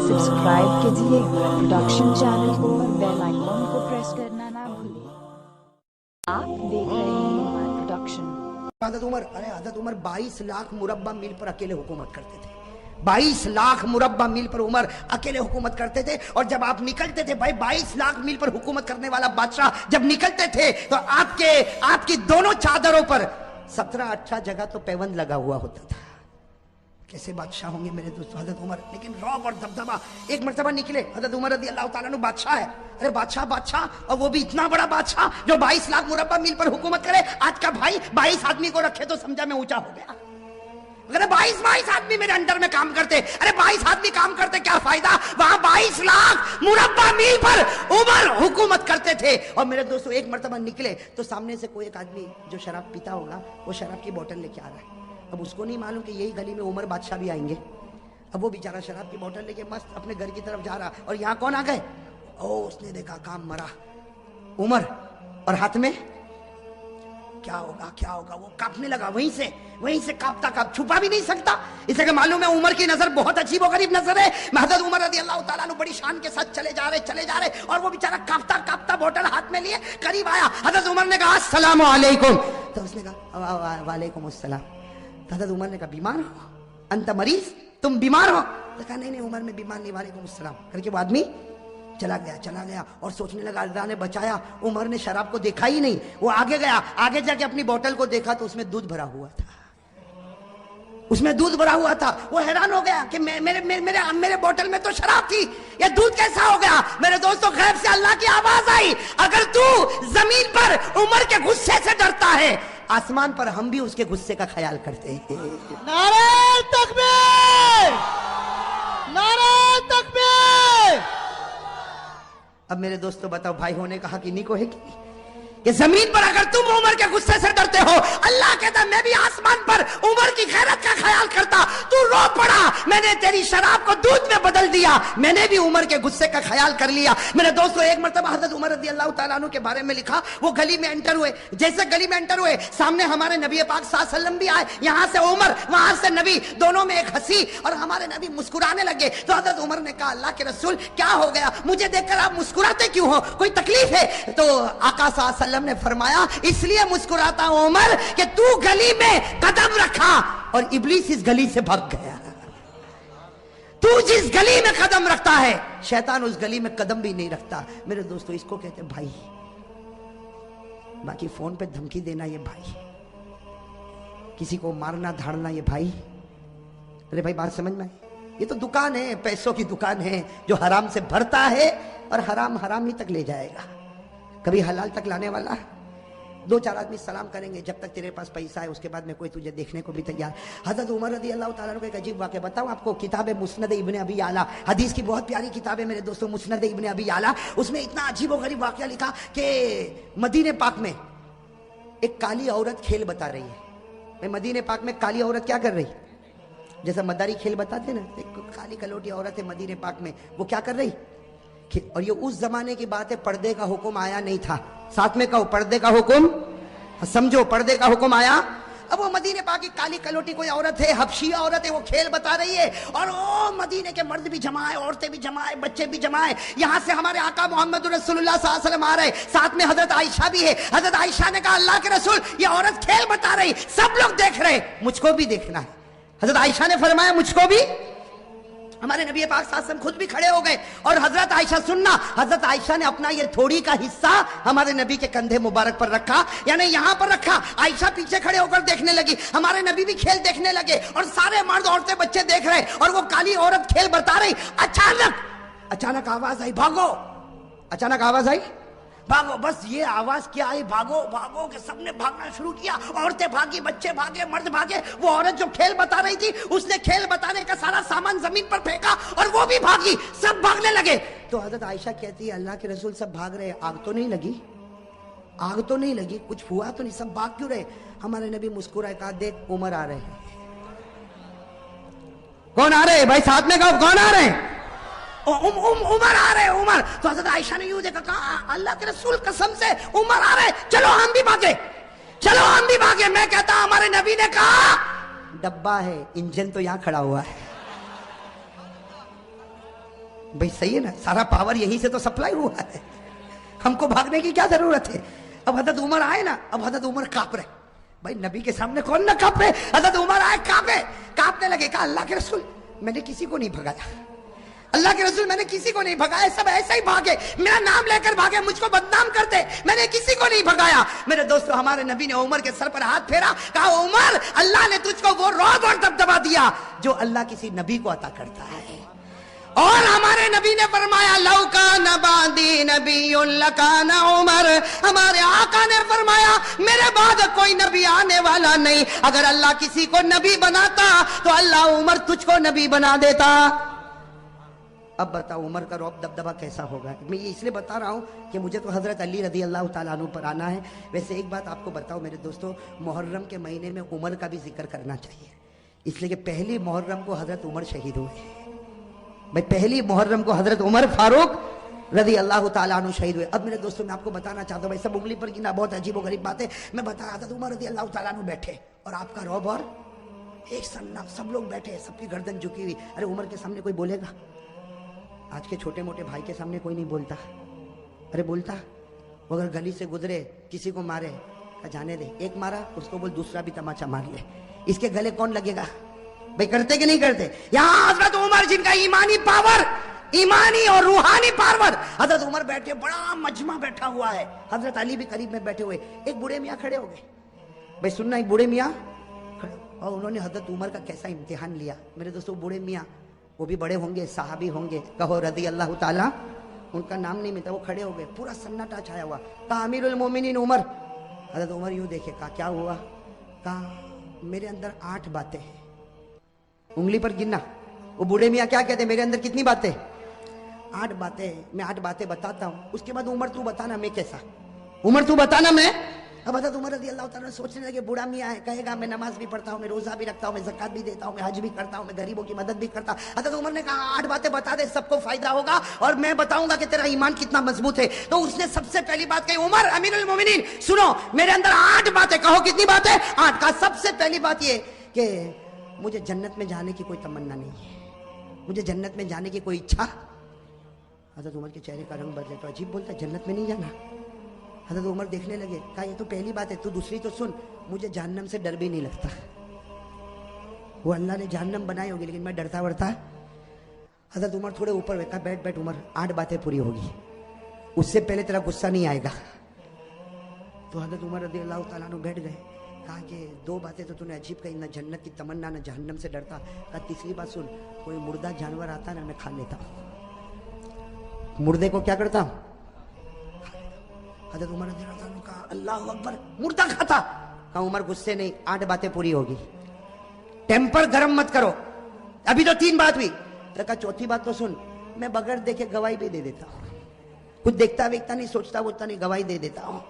Subscribe कीजिए production channel को और बेल आइकॉन को प्रेस करना ना भूलिए। आप देख रहे हैं उमर प्रोडक्शन। हज़रत उमर, अरे हज़रत उमर 22 लाख मुरब्बा मील पर अकेले हुकूमत करते थे। 22 लाख मुरब्बा मील पर उमर अकेले हुकूमत करते थे। और जब आप निकलते थे भाई 22 लाख मील पर हुकूमत करने वाला बादशाह जब निकलते थे तो आपकी दोनों चादरों पर 17-18 जगह तो पैबंद लगा हुआ होता था। कैसे बादशाह होंगे मेरे दोस्तों हज़रत उमर, लेकिन रौब और दबदबा। एक मर्तबा निकले हज़रत उमर रज़ी अल्लाह ताला अन्हु, बादशाह है, अरे बादशाह, और वो भी इतना बड़ा बादशाह जो 22 लाख मुरब्बा मील पर हुकूमत करे। आज का भाई 22 आदमी को रखे तो समझा मैं ऊंचा हो गया। अगर 22 आदमी मेरे अंडर में काम करते, अरे 22 आदमी काम करते क्या फायदा, वहां 22 लाख मुरब्बा मील पर उमर हुकूमत करते थे। और मेरे दोस्तों एक मर्तबा निकले तो सामने से कोई एक आदमी जो शराब पीता होगा वो शराब की बोतल लेके आ रहा है। अब उसको नहीं मालूम कि यही गली में उमर बादशाह भी आएंगे। अब वो बेचारा शराब की बोतल लेके मस्त अपने घर की तरफ जा रहा, और यहाँ कौन आ गए? ओ उसने देखा काम मरा उमर, और हाथ में क्या होगा वो कांपने लगा। वहीं से कांपता छुपा भी नहीं सकता, इसे मालूम है उमर की नजर बहुत अजीब और गरीब नजर है। हज़रत उमर रज़ी अल्लाह ताला अन्हु बड़ी शान के साथ चले जा रहे, और वो बेचारा कांपता बोतल हाथ में लिए करीब आया। हज़रत उमर ने कहा अस्सलाम वालेकुम, तो उसने कहा वालेकुम अस्सलाम। हज़रत उमर ने कहा बीमार हो, अंत मरीज, तुम बीमार हो? तो कहा नहीं उमर में बीमार नहीं, वालेकुम अस्सलाम करके वो आदमी चला गया और सोचने लगा अल्लाह ने बचाया। उमर ने शराब को देखा ही नहीं, वो आगे गया, आगे जाके अपनी बोतल को देखा तो उसमें दूध भरा हुआ था। वो हैरान हो गया कि मेरे बोतल में तो शराब थी, ये दूध कैसा हो गया? मेरे दोस्तों गैब से अल्लाह की आवाज आई, अगर तू जमीन पर उमर के गुस्से से डरता है, आसमान पर हम भी उसके गुस्से का ख्याल करते हैं। नारे तकबीर, नारे तकबीर। अब मेरे दोस्तों बताओ भाई होने का हक इन्हीं को है कि जमीन पर अगर तुम उमर के गुस्से से डरते हो, अल्लाह कहता मैं भी आसमान पर उमर की खैरत का ख्याल करता। तू रो पड़ा, मैंने तेरी शराब को दूध में बदल दिया, मैंने भी उमर के गुस्से का ख्याल कर लिया। मेरे दोस्तों एक मर्तबा हज़रत उमर रज़ी अल्लाह ताला अन्हु के बारे में लिखा, वो गली में एंटर हुए, जैसे गली में एंटर हुए सामने हमारे नबी पाक सल्लल्लाहु अलैहि वसल्लम भी आए, यहाँ से उमर वहां से नबी, दोनों में एक हंसी, और हमारे नबी मुस्कुराने लगे। तो हज़रत उमर ने कहा अल्लाह के रसूल क्या हो गया, मुझे देखकर आप मुस्कुराते क्यों हो, कोई तकलीफ है? तो आका सल्लल्लाहु अलैहि वसल्लम ने फरमाया इसलिए मुस्कुराता हूं उमर कि तू गली में कदम रखा और इब्लीस इस गली से भाग गया। तू जिस गली में कदम रखता है शैतान उस गली में कदम भी नहीं रखता। मेरे दोस्तों इसको कहते हैं भाई। बाकी फोन पे धमकी देना ये भाई, किसी को मारना धाड़ना ये भाई। अरे भाई बात समझ में आई? ये तो दुकान है, पैसों की दुकान है, जो हराम से भरता है और हराम ही तक ले जाएगा, कभी हलाल तक लाने वाला। 2-4 आदमी सलाम करेंगे जब तक तेरे पास पैसा है, उसके बाद में कोई तुझे देखने को भी तैयार। हज़रत उमर रज़ी अल्लाह ताला अन्हु का एक अजीब वाक़या बताऊं आपको। किताब है मुस्नद इब्न अबी आला, हदीस की बहुत प्यारी किताब है मेरे दोस्तों, मुस्नद इब्न अबी आला। उसमें इतना अजीब और गरीब वाक़या लिखा कि मदीने पाक में एक काली औरत खेल बता रही है। मदीने पाक में काली औरत क्या कर रही? जैसा मदारी खेल बताते ना, एक काली कलोटी औरत है मदीने पाक में, वो क्या कर रही? और ये उस जमाने की बात है, पर्दे का हुक्म आया नहीं था। साथ में कहो पर्दे का हुक्म, समझो पर्दे का हुक्म आया। अब वो मदीने पाक की काली कलोटी कोई औरत है, हबशी औरत है, वो खेल बता रही है, और ओ मदीने के मर्द भी जमा है, औरतें भी जमा है, बच्चे भी जमा है। यहाँ से हमारे आका मोहम्मद रसूलुल्लाह सल्लल्लाहु अलैहि वसल्लम आ रहे, साथ में हजरत आयशा भी है। हजरत आयशा ने कहा अल्लाह के रसूल ये औरत खेल बता रही, सब लोग देख रहे, मुझको भी देखना है। हजरत आयशा ने फरमाया मुझको भी। हमारे नबी पाक सल्लल्लाहु अलैहि वसल्लम खुद भी खड़े हो गए, और हजरत आयशा सुनना, हजरत आयशा ने अपना ये थोड़ी का हिस्सा हमारे नबी के कंधे मुबारक पर रखा, यानी यहाँ पर रखा। आयशा पीछे खड़े होकर देखने लगी, हमारे नबी भी खेल देखने लगे, और सारे मर्द औरतें बच्चे देख रहे, और वो काली औरत खेल बता रही। अचानक आवाज आई भागो, अचानक आवाज आई भागो। बस ये आवाज क्या आई, भागो भागो के सबने भागना शुरू किया। औरतें भागी, बच्चे भागे, मर्द भागे। वो औरत जो खेल बता रही थी उसने खेल बताने का सारा सामान जमीन पर फेंका और वो भी भागी, सब भागने लगे। तो हजरत आयशा कहती है अल्लाह के रसूल सब भाग रहे, आग तो नहीं लगी? आग तो नहीं लगी, कुछ हुआ तो नहीं, सब भाग क्यों रहे? हमारे नबी मुस्कुराए, कहा देख उमर आ रहे हैं। कौन आ रहे भाई? साथ में कहो कौन आ रहे हैं? उमर आ रहे, उमर। तो हज़रत आयशा ने यूं देखा, कहा अल्लाह के रसूल कसम से उमर आ रहे, चलो हम भी भागे, चलो हम भी भागे। मैं कहता हमारे नबी ने कहा डब्बा है, इंजन तो यहाँ खड़ा हुआ है। भाई सही है ना, सारा पावर यहीं से तो सप्लाई हुआ है, हमको भागने की क्या जरूरत है। अब हजरत उमर आए ना, अब हजरत उमर कांप रहे, भाई नबी के सामने कौन ना कांपे। हजरत उमर आए, कांपने लगे, कहा अल्लाह के रसूल मैंने किसी को नहीं भगाया, अल्लाह के रसूल मैंने किसी को नहीं भगाया, सब ऐसे ही भागे, मेरा नाम लेकर भागे, मुझको बदनाम करते, मैंने किसी को नहीं भगाया। मेरे दोस्तों, हमारे नबी ने उमर के सर पर हाथ फेरा, कहा उमर अल्लाह ने तुझको वो रौब और दबदबा दिया जो अल्लाह किसी नबी को अता करता है। और हमारे नबी ने फरमाया लौका नबादी नबीयुन लकाना उमर, हमारे आका ने फरमाया मेरे बाद कोई नबी आने वाला नहीं, अगर अल्लाह किसी को नबी बनाता तो अल्लाह उमर तुझको नबी बना देता। अब बताओ उमर का रौब दबदबा कैसा होगा। मैं ये इसलिए बता रहा हूँ कि मुझे तो हजरत अली रदी अल्लाह ताला अन्हु पर आना है। वैसे एक बात आपको बताओ मेरे दोस्तों, मुहर्रम के महीने में उमर का भी जिक्र करना चाहिए, इसलिए कि पहली मुहर्रम को हजरत उमर शहीद हुए। भाई पहली मुहर्रम को हजरत उमर फारूक रदी अल्लाह ताला अन्हु शहीद हुए। अब मेरे दोस्तों मैं आपको बताना चाहता हूँ, भाई सब उंगली पर गिना, बहुत अजीब व गरीब बात है। मैं बता रहा था उमर रदी अल्लाह ताला अन्हु बैठे और आपका रौब और एक सन्ना, सब लोग बैठे, सबकी गर्दन झुकी हुई। अरे उमर के सामने कोई बोलेगा? आज के छोटे मोटे भाई के सामने कोई नहीं बोलता। अरे बोलता, वो अगर गली से गुजरे किसी को मारे, जाने दे, एक मारा उसको बोल दूसरा भी तमाचा मार ले, इसके गले कौन लगेगा? भाई करते कि नहीं करते? यहाँ हजरत उमर जिनका ईमानी पावर, ईमानी और रूहानी पावर, हजरत उमर बैठे, बड़ा मजमा बैठा हुआ है, हजरत अली भी करीब में बैठे हुए, एक बूढ़े मियाँ खड़े हो गए। भाई सुनना, एक बूढ़े मियाँ खड़े, और उन्होंने हजरत उमर का कैसा इम्तिहान लिया। मेरे दोस्तों बूढ़े मियाँ, वो भी बड़े होंगे, साहबी होंगे, कहो रदी अल्लाह ताला, उनका नाम नहीं मिलता, वो खड़े हो गए, पूरा सन्नाटा छाया हुआ। कहा अमीरुल मोमिनीन उमर। हजरत उमर यूं देखे, कहा क्या हुआ? कहा मेरे अंदर 8 बातें हैं, उंगली पर गिनना। वो बूढ़े मियाँ क्या कहते, मेरे अंदर कितनी बातें? 8 बातें। मैं 8 बातें बताता हूँ, उसके बाद उमर तू बताना मैं कैसा, उमर तू बताना मैं। अब हजरत उमर रज़ी अल्लाह ताला सोचने लगे, बूढ़ा मियाँ है, कहेगा मैं नमाज भी पढ़ता हूँ, मैं रोजा भी रखता हूँ, मैं ज़कात भी देता हूँ, मैं हज भी करता हूँ, मैं गरीबों की मदद भी करता हूँ। हजरत उमर ने कहा 8 बातें बता दे, सबको फायदा होगा और मैं बताऊंगा कि तेरा ईमान कितना मजबूत है। तो उसने सबसे पहली बात कही, उमर अमीरुल मोमिनीन सुनो, मेरे अंदर 8 बातें। कहो कितनी बातें? 8। का सबसे पहली बात ये कि मुझे जन्नत में जाने की कोई तमन्ना नहीं है, मुझे जन्नत में जाने की कोई इच्छा। हजरत उमर के चेहरे का रंग बदले, तो अजीब बोलता, जन्नत में नहीं जाना। हजरत उमर देखने लगे, कहा ये तो पहली बात है, तू दूसरी तो सुन, मुझे जहन्नम से डर भी नहीं लगता। वो अल्लाह ने जहन्नम बनाई होगी लेकिन मैं डरता वरता। हजरत उमर थोड़े ऊपर हुए, कहा बैठ बैठ उमर, 8 बातें पूरी होगी, उससे पहले तेरा गुस्सा नहीं आएगा। तो हजरत उमर रज़ी अल्लाह ताला अन्हु बैठ गए। कहा कि 2 बातें तो तूने अजीब कही, ना जन्नत की तमन्ना ना जहन्नम से डरता। कहा तीसरी बात सुन, कोई मुर्दा जानवर आता ना, मैं खा लेता हूँ, मुर्दे को क्या करता हूँ। हजरत उमर रज़ी अल्लाह ताला कहा अल्लाहु अकबर, मुर्दा खाता। कहा उमर गुस्से नहीं, 8 बातें पूरी होगी, टेम्पर गरम मत करो, अभी तो 3 बात हुई। कहा चौथी बात तो सुन, मैं बगैर देखे गवाही भी दे देता हूँ, कुछ देखता वेखता नहीं, सोचता वोचता नहीं, गवाही दे देता हूँ।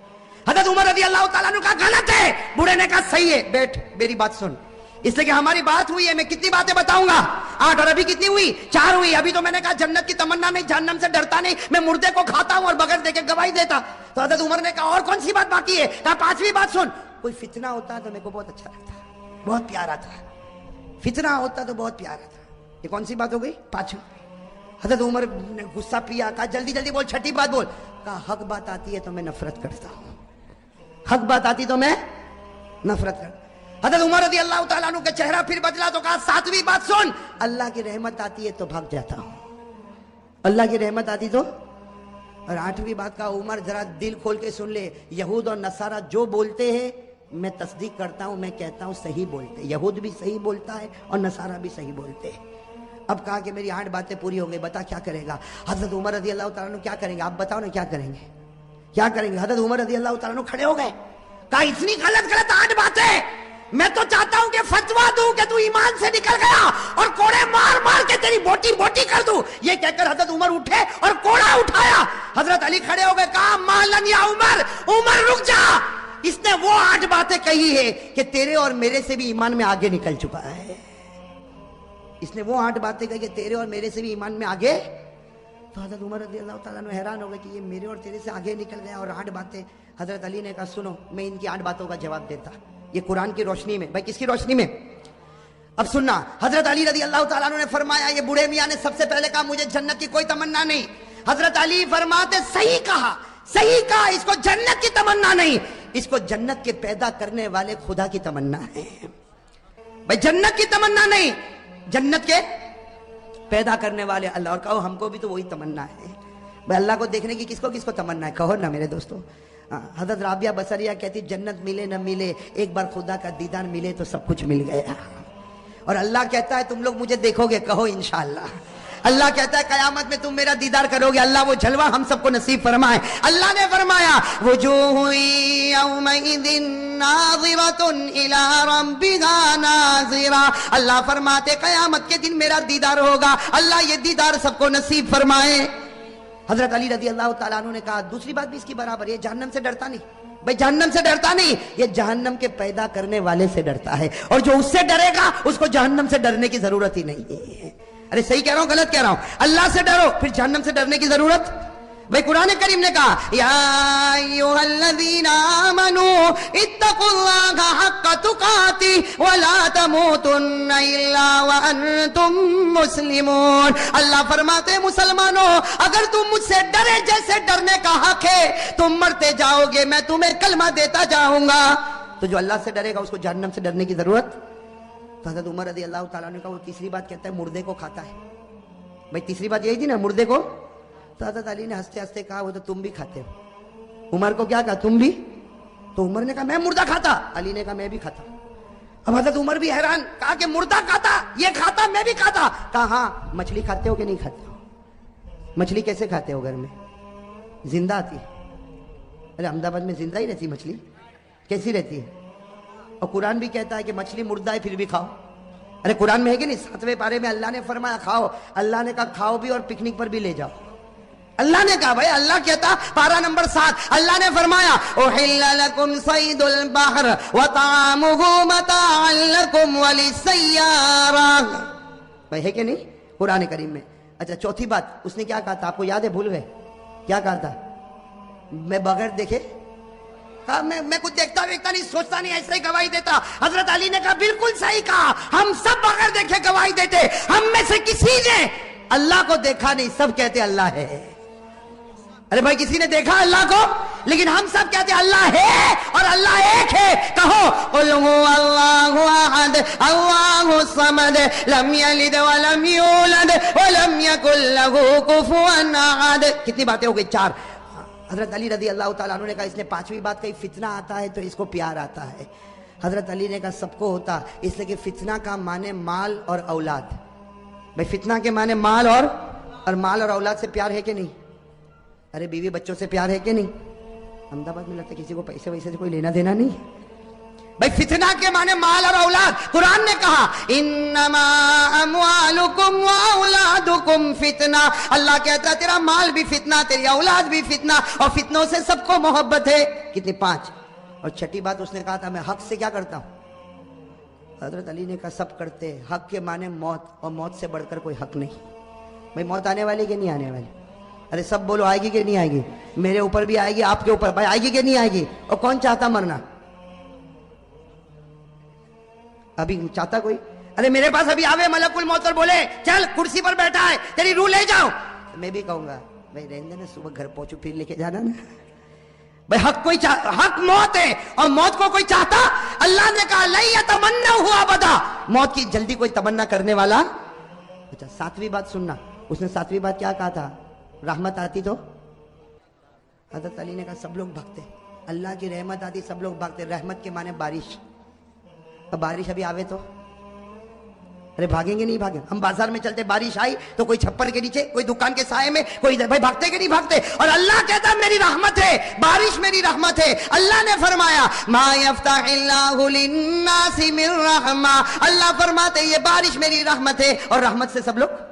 हजरत उमर रज़ी अल्लाह ताला अन्हु कहा गलत है। बूढ़े ने कहा सही है, बैठ मेरी बात सुन, इसलिए कि हमारी बात हुई है, मैं कितनी बातें बताऊंगा, 8 और अभी कितनी हुई, 4 हुई। अभी तो मैंने कहा जन्नत की तमन्ना नहीं, जहन्नम से डरता नहीं, मैं मुर्दे को खाता हूं और बगैर देखे गवाही देता। तो हजरत उमर ने कहा और कौन सी बात बाकी है? कहा 5वीं बात सुन, कोई फितना होता तो मेरे को बहुत अच्छा लगता, बहुत प्यारा था, फितना होता तो बहुत प्यारा था। ये कौन सी बात हो गई? 5वीं। हजरत उमर ने गुस्सा पिया, कहा जल्दी जल्दी बोल, 6ठी बात बोल। कहा हक बात आती है तो मैं नफरत करता हूं, हक बात आती तो मैं नफरत करता। हजरत उमर रज़ी अल्लाह ताला अन्हु का चेहरा फिर बदला तो कहा 7वीं बात सुन, अल्लाह की रहमत आती है तो भाग जाता हूं, अल्लाह की रहमत आती तो। और 8वीं बात का उमर जरा दिल खोल के सुन ले, यहूद और नसारा जो बोलते हैं मैं तस्दीक करता हूं, मैं कहता हूं सही बोलते, यहूद भी सही बोलता है और नसारा भी सही बोलते हैं। अब कहा कि मेरी 8 बातें पूरी हो गई, बता क्या करेगा? हजरत उमर रज़ी अल्लाह ताला अन्हु क्या करेंगे? आप बताओ ना क्या करेंगे, क्या करेंगे? हजरत उमर रज़ी अल्लाह ताला अन्हु खड़े हो गए। कहा इतनी गलत गलत 8 बातें, मैं तो चाहता हूं कि फतवा दूं कि तू ईमान से निकल गया और कोड़े मार मार के तेरी बोटी बोटी कर दूं। ये कहकर हजरत उमर उठे और कोड़ा उठाया। हजरत अली खड़े हो गए, कहा मालन या उमर, उमर रुक जा, इसने वो 8 बातें कही है कि तेरे और मेरे से भी ईमान में आगे निकल चुका है। इसने वो 8 बातें कही कि तेरे और मेरे से भी ईमान में आगे। तो हजरत उमर रज़ी अल्लाह ताला अन्हु हैरान हो गए कि ये मेरे और तेरे से आगे निकल गया और 8 बातें। हजरत अली ने कहा सुनो, मैं इनकी 8 बातों का जवाब देता, ये कुरान की रोशनी में। भाई किसकी रोशनी में? اب سننا، حضرت علی رضی اللہ تعالیٰ عنہ نے فرمایا، یہ بوڑھے میاں نے سب سے پہلے کہا مجھے جنت کی کوئی تمنا نہیں. حضرت علی فرماتے صحیح کہا، اس کو جنت کی تمنا نہیں، اس کو جنت کے پیدا کرنے والے خدا کی تمنا ہے. بھائی جنت کی تمنا نہیں، جنت کے پیدا کرنے والے اللہ. اور کہو ہم کو بھی تو وہی تمنا ہے. بھائی اللہ کو دیکھنے کی کس کو تمنا ہے؟ کہو نا میرے دوستو. حضرت رابعہ بصریہ کہتی جنت ملے نہ ملے، ایک بار خدا کا دیدار ملے تو سب کچھ مل گیا. اور اللہ کہتا ہے تم لوگ مجھے دیکھو گے، کہو انشاءاللہ. اللہ کہتا ہے قیامت میں تم میرا دیدار کرو گے. اللہ وہ جلوہ ہم سب کو نصیب فرمائے. اللہ نے فرمایا وجوہ یومئذ ناظرۃ الی ربها ناظرہ. اللہ فرماتے قیامت کے دن میرا دیدار ہوگا. اللہ یہ دیدار سب کو نصیب فرمائے. حضرت علی رضی اللہ تعالیٰ عنہ نے کہا دوسری بات بھی اس کی برابر، یہ جہنم سے ڈرتا نہیں. بھائی جہنم سے ڈرتا نہیں، یہ جہنم کے پیدا کرنے والے سے ڈرتا ہے. اور جو اس سے ڈرے گا اس کو جہنم سے ڈرنے کی ضرورت ہی نہیں ہے. ارے صحیح کہہ رہا ہوں غلط کہہ رہا ہوں؟ اللہ سے ڈرو، پھر جہنم سے ڈرنے کی ضرورت. بھائی قرآن کریم نے کہا یا ایھا الذین آمنوا اتقوا اللہ حق تقاتہ ولا تموتن الا وانتم مسلمون. اللہ فرماتے ہیں مسلمانوں اگر تم مجھ سے ڈرے جیسے ڈرنے کا حق ہے، تم مرتے جاؤ گے میں تمہیں کلمہ دیتا جاؤں گا. تو جو اللہ سے ڈرے گا اس کو جہنم سے ڈرنے کی ضرورت. تو حضرت عمر رضی اللہ تعالیٰ نے کہا وہ تیسری بات کہتا ہے مردے کو کھاتا ہے. بھائی تیسری بات یہی تھی نا، مردے کو. تو حضرت علی نے ہنستے ہنستے کہا وہ تو تم بھی کھاتے ہو. عمر کو کیا کہا تم بھی؟ تو عمر نے کہا میں مردہ کھاتا. علی نے کہا میں بھی کھاتا. اب حضرت عمر بھی حیران، کہا کہ مردہ کھاتا، یہ کھاتا میں بھی کھاتا. کہا ہاں مچھلی کھاتے ہو کہ نہیں کھاتے ہو؟ مچھلی کیسے کھاتے ہو؟ گھر میں زندہ آتی ہے. ارے احمد آباد میں زندہ ہی رہتی مچھلی، کیسی رہتی ہے؟ اور قرآن بھی کہتا ہے کہ مچھلی مردہ ہے پھر بھی کھاؤ. ارے قرآن میں ہے کہ نہیں؟ 7ویں پارے میں اللہ نے فرمایا کھاؤ. اللہ نے کہا کھاؤ بھی اور پکنک پر بھی لے جاؤ. اللہ نے کہا بھائی، اللہ کہتا پارہ نمبر 7 اللہ نے فرمایا احل لکم صید البحر وطعامہ متاعا لکم وللسیارہ. بھائی ہے کہ نہیں قرآن کریم میں؟ اچھا چوتھی بات اس نے کیا کہا تھا؟ آپ کو یاد ہے؟ بھول گئے کیا کہا تھا؟ میں بغیر دیکھے میں کچھ دیکھتا نہیں، سوچتا نہیں، ایسے ہی گواہی دیتا. حضرت علی نے کہا بالکل صحیح کہا، ہم سب بغیر دیکھے گواہی دیتے. ہم میں سے کسی نے اللہ کو دیکھا نہیں، سب کہتے اللہ ہے. ارے بھائی کسی نے دیکھا اللہ کو؟ لیکن ہم سب کہتے اللہ ہے اور اللہ ایک ہے. کہو قل هو اللہ احد اللہ الصمد لم یلد ولم یولد ولم یکن له کفوا احد. کتنی باتیں ہو گئی؟ 4. حضرت علی رضی اللہ تعالیٰ عنہ نے کہا اس نے 5ویں بات کہی فتنہ آتا ہے تو اس کو پیار آتا ہے. حضرت علی نے کہا سب کو ہوتا، اس لیے کہ فتنہ کا معنی مال اور اولاد. بھائی فتنہ کے معنی مال اور اولاد سے پیار ہے کہ نہیں؟ ارے بیوی بچوں سے پیار ہے کہ نہیں؟ احمد آباد میں لگتا ہے کسی کو پیسے ویسے سے کوئی لینا دینا نہیں. بھائی فتنہ کے معنی مال اور اولاد. قرآن نے کہا انما اموالکم واولادکم فتنہ. اللہ کہتا ہے تیرا مال بھی فتنہ، تیری اولاد بھی فتنہ، اور فتنوں سے سب کو محبت ہے. کتنی؟ 5. اور چھٹی بات اس نے کہا تھا میں حق سے کیا کرتا ہوں. حضرت علی نے کہا سب کرتے. حق کے معنی موت، اور موت سے بڑھ کر کوئی حق نہیں. بھائی موت آنے والی کہ نہیں آنے والی؟ ارے سب بولو آئے گی کہ نہیں آئے گی؟ میرے اوپر بھی آئے گی، آپ کے اوپر. بھائی آئے گی کہ نہیں آئے گی؟ اور کون چاہتا مرنا؟ ابھی چاہتا کوئی؟ ارے میرے پاس ابھی آوے ملک الموت اور بولے چل کرسی پر بیٹھا ہے تیری روح لے جاؤ، میں بھی کہوں گا بھائی رہنے نا، صبح گھر پہنچو پھر لے کے جانا نا. بھائی حق موت ہے، اور موت کو کوئی چاہتا؟ اللہ نے کہا لن یتمنوا ابدا، موت کی جلدی کوئی تمنا کرنے والا. اچھا 7ویں بات سننا، اس نے 7ویں بات کیا کہا تھا؟ رحمت آتی تو حضرت علی نے کہا سب لوگ بھگتے. اللہ کی رحمت آتی سب لوگ بھگتے. رحمت کے معنی بارش. اب بارش ابھی آوے تو ارے بھاگیں گے نہیں بھاگیں؟ ہم بازار میں چلتے، بارش آئی تو کوئی چھپر کے نیچے، کوئی دکان کے سائے میں، کوئی بھائی بھاگتے کہ نہیں بھاگتے؟ اور اللہ کہتا میری رحمت ہے، بارش میری رحمت ہے. اللہ نے فرمایا ما یفتح اللہ للناس من رحمہ، اللہ فرماتے یہ بارش میری رحمت ہے، اور رحمت سے سب لوگ.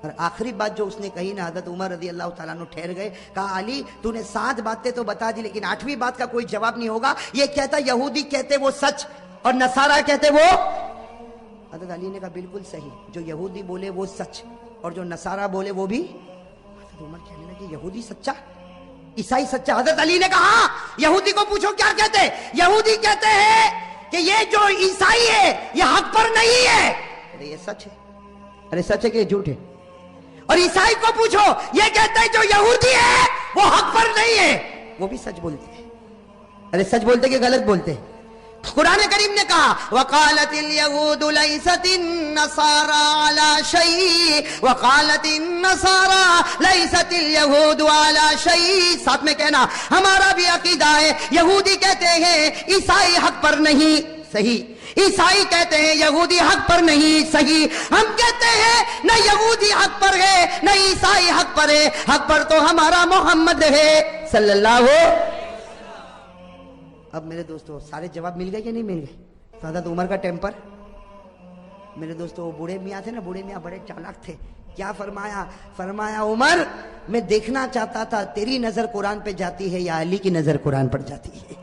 اور آخری بات جو اس نے کہی نا، حضرت عمر رضی اللہ تعالیٰ عنہ ٹھہر گئے. کہا علی تو نے 7 باتیں تو بتا دی لیکن 8ویں بات کا کوئی جواب نہیں ہوگا. یہ کہتا یہودی کہتے وہ سچ اور نصارہ کہتے وہ. حضرت علی نے کہا بالکل صحیح، جو یہودی بولے وہ سچ اور جو نصارہ بولے وہ بھی. حضرت عمر کہنے لگے یہودی سچا، عیسائی سچا. حضرت علی نے کہا یہودی کو پوچھو کیا کہتے. یہودی کہتے ہیں کہ یہ جو عیسائی ہے یہ حق پر نہیں ہے. ارے یہ سچ ہے, ارے سچ ہے کہ یہ جھوٹ ہے؟ اور عیسائی کو پوچھو, یہ کہتا ہے جو یہودی ہے وہ حق پر نہیں ہے, وہ بھی سچ بولتے ہیں. ارے سچ بولتے کہ غلط بولتے ہیں؟ قرآن کریم نے کہا وقالت اليهود ليست النصارى على شيء وقالت النصارى ليست اليهود على شيء. ساتھ میں کہنا ہمارا بھی عقیدہ ہے, یہودی کہتے ہیں عیسائی حق پر نہیں, صحیح. عیسائی کہتے ہیں یہودی حق پر نہیں, صحیح. ہم کہتے ہیں نہ یہودی حق پر ہے نہ عیسائی حق پر ہے, حق پر تو ہمارا محمد ہے صلی اللہ علیہ. اب میرے دوستو سارے جواب مل گئے کہ نہیں مل گئے؟ سعادت عمر کا ٹیمپر. میرے دوستو بوڑھے میاں تھے نا, بوڑھے میاں بڑے چالاک تھے. کیا فرمایا؟ فرمایا عمر میں دیکھنا چاہتا تھا تیری نظر قرآن پہ جاتی ہے یا علی کی نظر قرآن پر جاتی ہے.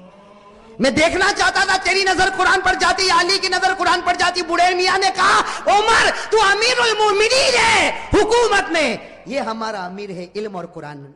میں دیکھنا چاہتا تھا تیری نظر قرآن پر جاتی یا علی کی نظر قرآن پر جاتی. بوڑھے میاں نے کہا عمر تو امیر المومنین ہے حکومت میں, یہ ہمارا امیر ہے علم اور قرآن میں.